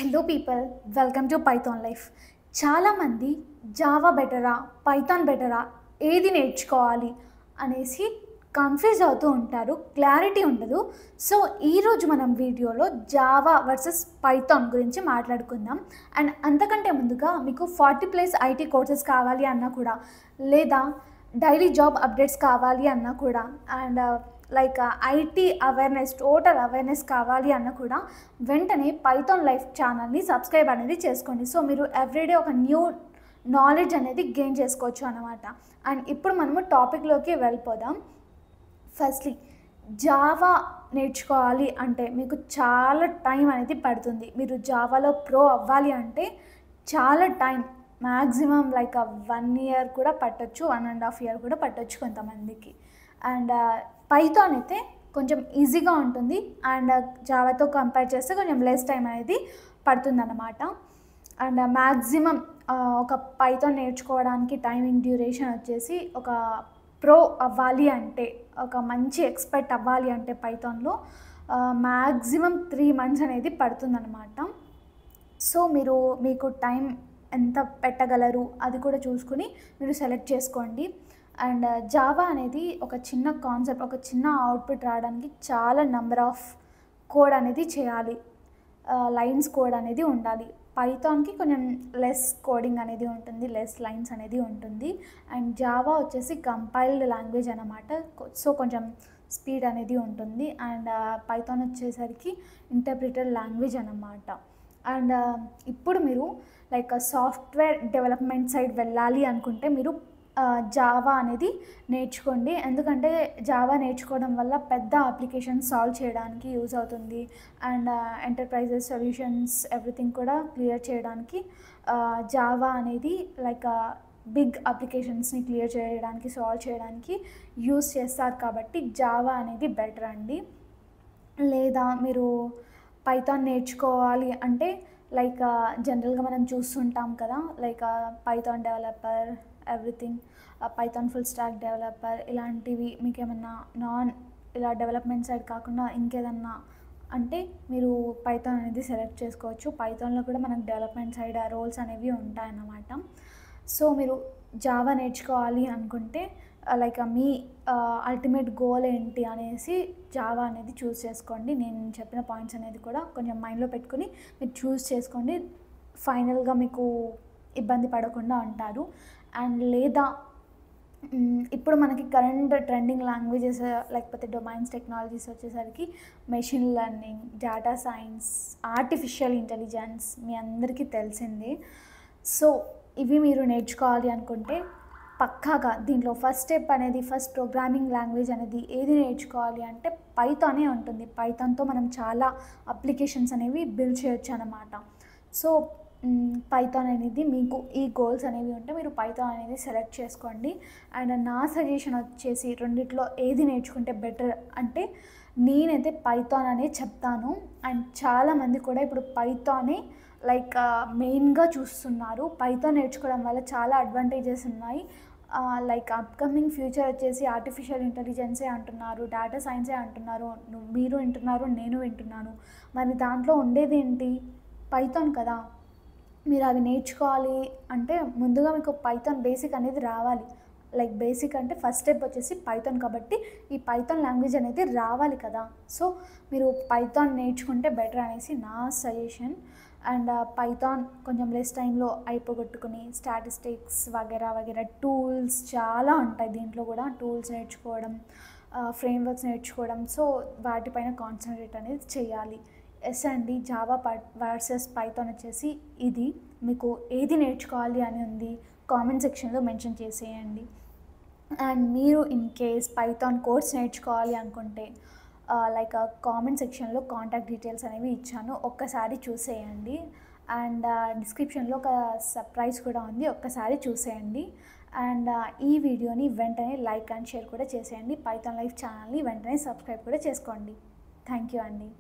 Hello people, welcome to Python life. చాలామంది Java బెటరా, Python బెటరా, ఏది నేర్చుకోవాలి అనేసి కన్ఫ్యూజ్ అవుతూ ఉంటారు, క్లారిటీ ఉండదు. సో ఈరోజు మనం వీడియోలో జావా వర్సెస్ పైథాన్ గురించి మాట్లాడుకుందాం. అండ్ అంతకంటే ముందుగా మీకు 40+ ఐటీ కోర్సెస్ కావాలి అన్నా కూడా, లేదా డైలీ జాబ్ అప్డేట్స్ కావాలి అన్నా కూడా, and like IT awareness, total awareness కావాలి అన్న కూడా వెంటనే పైథాన్ లైఫ్ ఛానల్ని సబ్స్క్రైబ్ అనేది చేసుకోండి. సో మీరు ఎవ్రీడే ఒక న్యూ నాలెడ్జ్ అనేది గెయిన్ చేసుకోవచ్చు అన్నమాట. అండ్ ఇప్పుడు మనము టాపిక్లోకి వెళ్ళిపోదాం. ఫస్ట్లీ, జావా నేర్చుకోవాలి అంటే మీకు చాలా టైం అనేది పడుతుంది. మీరు జావాలో ప్రో అవ్వాలి అంటే చాలా టైం, మ్యాక్సిమం లైక్ 1 year కూడా పట్టొచ్చు, 1.5 year కూడా పట్టొచ్చు కొంతమందికి. అండ్ పైథాన్ అయితే కొంచెం ఈజీగా ఉంటుంది, అండ్ జావాతో కంపేర్ చేస్తే కొంచెం లెస్ టైం అనేది పడుతుందన్నమాట. అండ్ మ్యాక్సిమం ఒక పైథాన్ నేర్చుకోవడానికి టైమింగ్ డ్యూరేషన్ వచ్చేసి, ఒక ప్రో అవ్వాలి అంటే, ఒక మంచి ఎక్స్పర్ట్ అవ్వాలి అంటే పైథాన్లో మ్యాక్సిమం 3 months అనేది పడుతుందన్నమాట. సో మీకు టైం ఎంత పెట్టగలరు అది కూడా చూసుకుని మీరు సెలెక్ట్ చేసుకోండి. అండ్ జావా అనేది ఒక చిన్న కాన్సెప్ట్, ఒక చిన్న అవుట్పుట్ రావడానికి చాలా నెంబర్ ఆఫ్ కోడ్ అనేది చేయాలి, లైన్స్ కోడ్ అనేది ఉండాలి. పైథాన్కి కొంచెం లెస్ కోడింగ్ అనేది ఉంటుంది, లెస్ లైన్స్ అనేది ఉంటుంది. అండ్ జావా వచ్చేసి కంపైల్డ్ లాంగ్వేజ్ అన్నమాట, సో కొంచెం స్పీడ్ అనేది ఉంటుంది. అండ్ పైథాన్ వచ్చేసరికి ఇంటర్ప్రిటర్ లాంగ్వేజ్ అన్నమాట. అండ్ ఇప్పుడు మీరు లైక్ సాఫ్ట్వేర్ డెవలప్మెంట్ సైడ్ వెళ్ళాలి అనుకుంటే మీరు జావా అనేది నేర్చుకోండి. ఎందుకంటే జావా నేర్చుకోవడం వల్ల పెద్ద అప్లికేషన్స్ సాల్వ్ చేయడానికి యూజ్ అవుతుంది. అండ్ ఎంటర్ప్రైజెస్ సొల్యూషన్స్ ఎవ్రీథింగ్ కూడా క్లియర్ చేయడానికి జావా అనేది లైక్ బిగ్ అప్లికేషన్స్ని క్లియర్ చేయడానికి, సాల్వ్ చేయడానికి యూజ్ చేస్తారు. కాబట్టి జావా అనేది బెటర్ అండి. లేదా మీరు పైథాన్ నేర్చుకోవాలి అంటే లైక్ జనరల్గా మనం చూస్తుంటాం కదా, like Python developer, everything, Python full stack developer, ఇలాంటివి. మీకు ఏమన్నా ఇలా డెవలప్మెంట్ సైడ్ కాకుండా ఇంకేదన్నా అంటే మీరు పైథాన్ అనేది సెలెక్ట్ చేసుకోవచ్చు. పైథాన్లో కూడా మనకు డెవలప్మెంట్ సైడ్ రోల్స్ అనేవి ఉంటాయన్నమాట. సో మీరు జావా నేర్చుకోవాలి అనుకుంటే లైక్ మీ అల్టిమేట్ గోల్ ఏంటి అనేసి జావా అనేది చూస్ చేసుకోండి. నేను చెప్పిన పాయింట్స్ అనేది కూడా కొంచెం మైండ్లో పెట్టుకుని మీరు చూస్ చేసుకోండి, ఫైనల్గా మీకు ఇబ్బంది పడకుండా ఉంటారు. అండ్ లేదా ఇప్పుడు మనకి కరెంట్ ట్రెండింగ్ లాంగ్వేజెస్ లేకపోతే డొమైన్స్ టెక్నాలజీస్ వచ్చేసరికి machine learning, data science, artificial intelligence మీ అందరికీ తెలిసింది. సో ఇవి మీరు నేర్చుకోవాలి అనుకుంటే పక్కాగా దీంట్లో ఫస్ట్ స్టెప్ అనేది, ఫస్ట్ ప్రోగ్రామింగ్ లాంగ్వేజ్ అనేది ఏది నేర్చుకోవాలి అంటే పైథానే ఉంటుంది. పైథాన్తో మనం చాలా అప్లికేషన్స్ అనేవి బిల్డ్ చేయొచ్చు అన్నమాట. సో పైథాన్ అనేది మీకు ఈ గోల్స్ అనేవి ఉంటే మీరు పైథాన్ అనేది సెలెక్ట్ చేసుకోండి. అండ్ నా సజెషన్ వచ్చేసి రెండిట్లో ఏది నేర్చుకుంటే బెటర్ అంటే నేనైతే పైథాన్ అనే చెప్తాను. అండ్ చాలామంది కూడా ఇప్పుడు పైథానే లైక్ మెయిన్గా చూస్తున్నారు. పైథాన్ నేర్చుకోవడం వల్ల చాలా అడ్వాంటేజెస్ ఉన్నాయి. లైక్ అప్కమింగ్ ఫ్యూచర్ వచ్చేసి ఆర్టిఫిషియల్ ఇంటెలిజెన్సే అంటున్నారు, డేటా సైన్సే అంటున్నారు, మీరు వింటున్నారు, నేను వింటున్నాను. మరి దాంట్లో ఉండేది ఏంటి? పైథాన్ కదా. మీరు అవి నేర్చుకోవాలి అంటే ముందుగా మీకు పైథాన్ బేసిక్ అనేది రావాలి. లైక్ బేసిక్ అంటే ఫస్ట్ స్టెప్ వచ్చేసి పైథాన్, కాబట్టి ఈ పైథాన్ లాంగ్వేజ్ అనేది రావాలి కదా. సో మీరు పైథాన్ నేర్చుకుంటే బెటర్ అనేసి నా సజెషన్. అండ్ పైథాన్ కొంచెం లెస్ టైంలో అయిపోగొట్టుకుని స్టాటిస్టిక్స్ వగేరా వగేరా టూల్స్ చాలా ఉంటాయి. దీంట్లో కూడా టూల్స్ నేర్చుకోవడం, ఫ్రేమ్వర్క్స్ నేర్చుకోవడం, సో వాటిపైన కాన్సన్ట్రేట్ అనేది చేయాలి. ఎస్ అండి, జావా వర్సెస్ పైథాన్ వచ్చేసి ఇది. మీకు ఏది నేర్చుకోవాలి అని ఉంది కామెంట్ సెక్షన్లో మెన్షన్ చేసేయండి. అండ్ మీరు ఇన్ కేస్ పైథాన్ కోర్స్ నేర్చుకోవాలి అనుకుంటే లైక్ కామెంట్ సెక్షన్లో కాంటాక్ట్ డీటెయిల్స్ అనేవి ఇచ్చాను, ఒక్కసారి చూసేయండి. అండ్ డిస్క్రిప్షన్లో ఒక సర్ప్రైజ్ కూడా ఉంది, ఒక్కసారి చూసేయండి. అండ్ ఈ వీడియోని వెంటనే లైక్ అండ్ షేర్ కూడా చేసేయండి. పైథాన్ లైఫ్ ఛానల్ని వెంటనే సబ్స్క్రైబ్ కూడా చేసుకోండి. థ్యాంక్ యూ అండి.